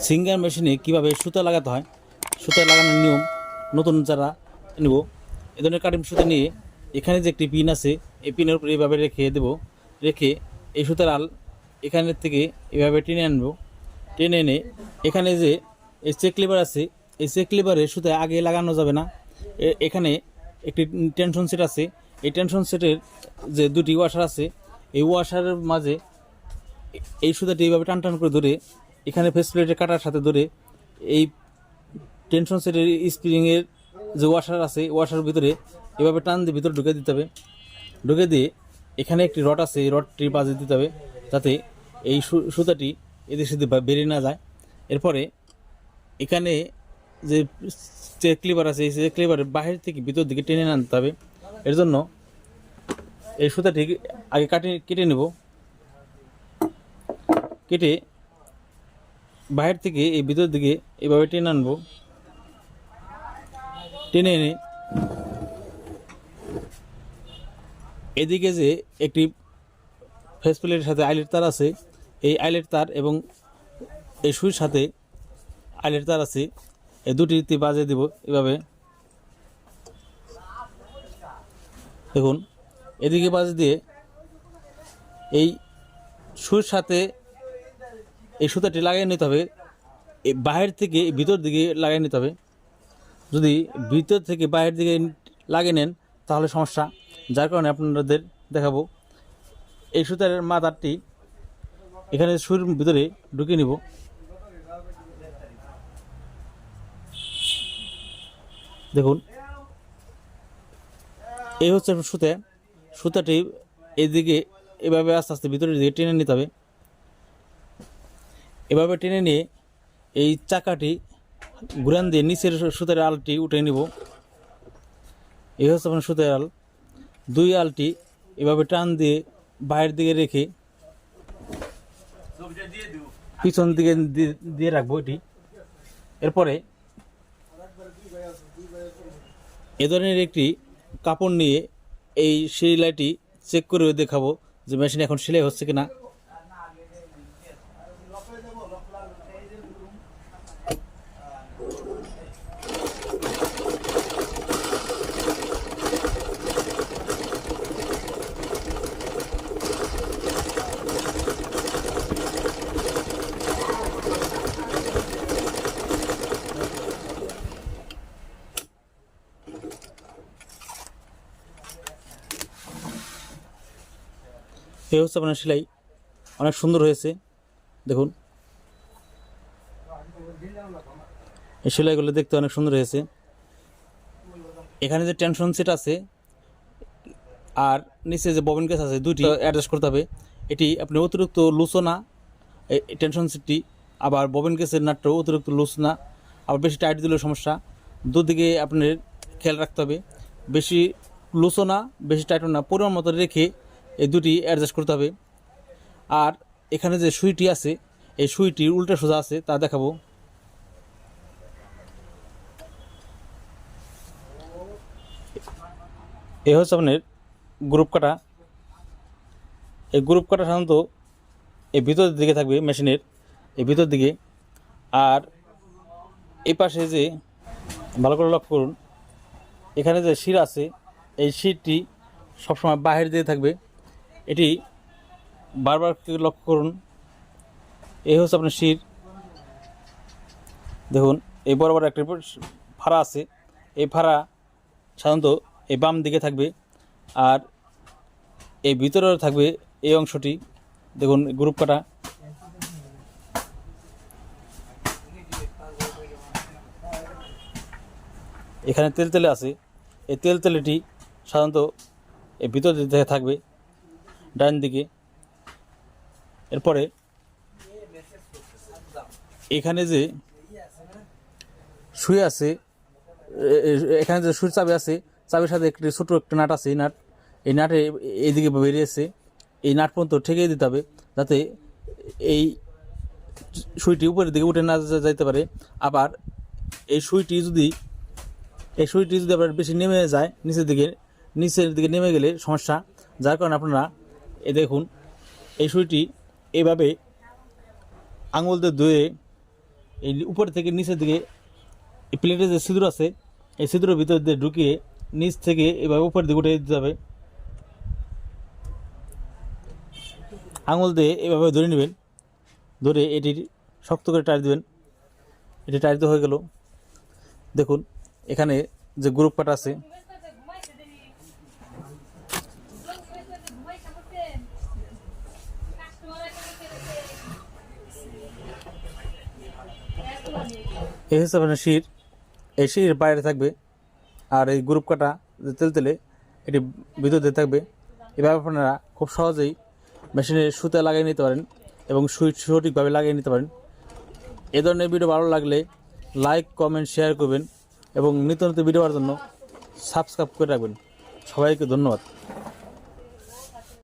Singer মেশিনে কীভাবে সুতা লাগাতে হয়, সুতা লাগানোর নিয়ম নতুন যারা নেব এ ধরনের কাটিং সুতা নিয়ে এখানে যে একটি পিন আছে এই পিনের উপরে এইভাবে রেখে দেব। রেখে এই সুতার আল এখানের থেকে এভাবে টেনে আনব। টেনে এনে এখানে যে এই চেক লিভার আছে এই চেক লিভারে সুতা আগে লাগানো যাবে না। এখানে একটি টেনশন সেট আছে, এই টেনশন সেটের যে দুটি ওয়াশার আছে এই ওয়াশারের মাঝে এই সুতাটি এইভাবে টান টান করে ধরে এখানে ফেস প্লেটের কাটার সাথে ধরে এই টেনশন সেটের স্প্রিংয়ের যে ওয়াশার আছে ওয়াশারের ভিতরে এভাবে টান দিয়ে ভিতরে ঢুকে দিতে হবে। ঢুকে দিয়ে এখানে একটি রড আছে এই রডটি বাজে দিতে হবে যাতে এই সুতাটি এদের সাথে বেরিয়ে না যায়। এরপরে এখানে যে চেক লিভার আছে এই চেক লিভারের বাহির থেকে ভিতর দিকে টেনে আনতে হবে। এর জন্য এই সুতাটি আগে কেটে নেব। কেটে বাহির থেকে এই ভিতর দিকে এভাবে টেনে আনবো। টেনে এনে এদিকে যে একটি ফেস প্লেটের সাথে আইলেট তার আছে এই আইলেট তার এবং এই সুইর সাথে আইলেট তার আছে এই দুটিতে বাজে দেব। এভাবে দেখুন এদিকে বাজে দিয়ে এই সুইর সাথে এই সুতাটি লাগিয়ে নিতে হবে। এই বাহির থেকে ভিতর দিকে লাগিয়ে নিতে হবে। যদি ভিতর থেকে বাইরের দিকে লাগিয়ে নেন তাহলে সমস্যা, যার কারণে আপনাদের দেখাবো। এই সুতার মাথাটি এখানে সুর ভিতরে ঢুকিয়ে নিব। দেখুন এই হচ্ছে সুতাটি এদিকে এভাবে আস্তে আস্তে ভিতরের দিকে টেনে নিতে হবে। এভাবে টেনে নিয়ে এই চাকাটি ঘুরান দিয়ে নিচের সুতার আলটি উঠে নিব। এই হচ্ছে আপনার সুতার আল। দুই আলটি এভাবে টান দিয়ে বাইরের দিকে রেখে পিছন দিকে দিয়ে রাখবো এটি। এরপরে এ ধরনের একটি কাপড় নিয়ে এই সেলাইটি চেক করে দেখাবো যে মেশিন এখন সেলাই হচ্ছে কিনা। এই হচ্ছে আপনার সেলাই, অনেক সুন্দর হয়েছে। দেখুন এই সেলাইগুলো দেখতে অনেক সুন্দর হয়েছে। এখানে যে টেনশন সেট আছে আর নিচে যে ববিন কেস আছে দুইটি অ্যাডজাস্ট করতে হবে। এটি আপনি অতিরিক্ত লুজও না এই টেনশন সেটটি, আবার ববিন কেসের নাটটাও অতিরিক্ত লুজ না, আবার বেশি টাইট দিলেও সমস্যা। দুদিকে আপনার খেয়াল রাখতে হবে, বেশি লুজও না বেশি টাইটও না, পরিমাণ মতো রেখে এই দুটি অ্যাডজাস্ট করতে হবে। আর এখানে যে সুইটি আছে এই সুইটি উল্টা সোজা আছে তা দেখাবো। এই হচ্ছে আপনার গ্রুপ কাটা। এই গ্রুপ কাটা সাধারণত এই ভিতরের দিকে থাকবে মেশিনের এই ভিতর দিকে। আর এই পাশে যে ভালো করে লক্ষ্য করুন এখানে যে শির আছে এই শিরটি সবসময় বাহির দিয়ে থাকবে। এটি বারবার লক্ষ্য করুন। এই হচ্ছে আপনার শির। দেখুন এই বড় বড় একটা ফাড়া আছে, এই ফাড়া সাধারণত এই বাম দিকে থাকবে। আর এই ভিতরেও থাকবে এই অংশটি। দেখুন গ্রুপ কাটা। এখানে তেলতেলে আছে, এই তেলতেলেটি সাধারণত এই ভিতর দিকে থাকবে ডান দিকে। এরপরে এখানে যে সুই আছে এখানে যে সুই চাবি আছে চাবির সাথে একটি ছোটো একটা নাট আছে, এই নাটে এইদিকে বেরিয়েছে এই নাট পর্যন্ত ঠেকিয়ে দিতে হবে যাতে এই সুইটি উপরের দিকে উঠে না যাইতে পারে। আবার এই সুইটি যদি আবার বেশি নেমে যায় নিচের দিকে নেমে গেলে সমস্যা, যার কারণে আপনারা দেখুন এই সুইটি এইভাবে আঙুল দিয়ে ধুয়ে এই উপর থেকে নিচের দিকে এই প্লেটের যে ছিদ্র আছে এই ছিদ্রের ভিতর দিয়ে ঢুকিয়ে নিচ থেকে এভাবে উপরের দিকে উঠে দিতে হবে। আঙুল দিয়ে এভাবে ধরে নেবেন, ধরে এটির শক্ত করে টাইট দেবেন। এটি টাইট হয়ে গেল। দেখুন এখানে যে গ্রুপ কাটা আছে এই হচ্ছে আপনার শির, এই শির বাইরে থাকবে আর এই গ্রুপ কাটা যে তেলে এটি ভিতর দিয়ে থাকবে। এভাবে আপনারা খুব সহজেই মেশিনে সুতা লাগিয়ে নিতে পারেন এবং সুইচ সঠিকভাবে লাগিয়ে নিতে পারেন। এ ধরনের ভিডিও ভালো লাগলে লাইক কমেন্ট শেয়ার করবেন এবং নিত্য নতুন ভিডিও পাওয়ার জন্য সাবস্ক্রাইব করে রাখবেন। সবাইকে ধন্যবাদ।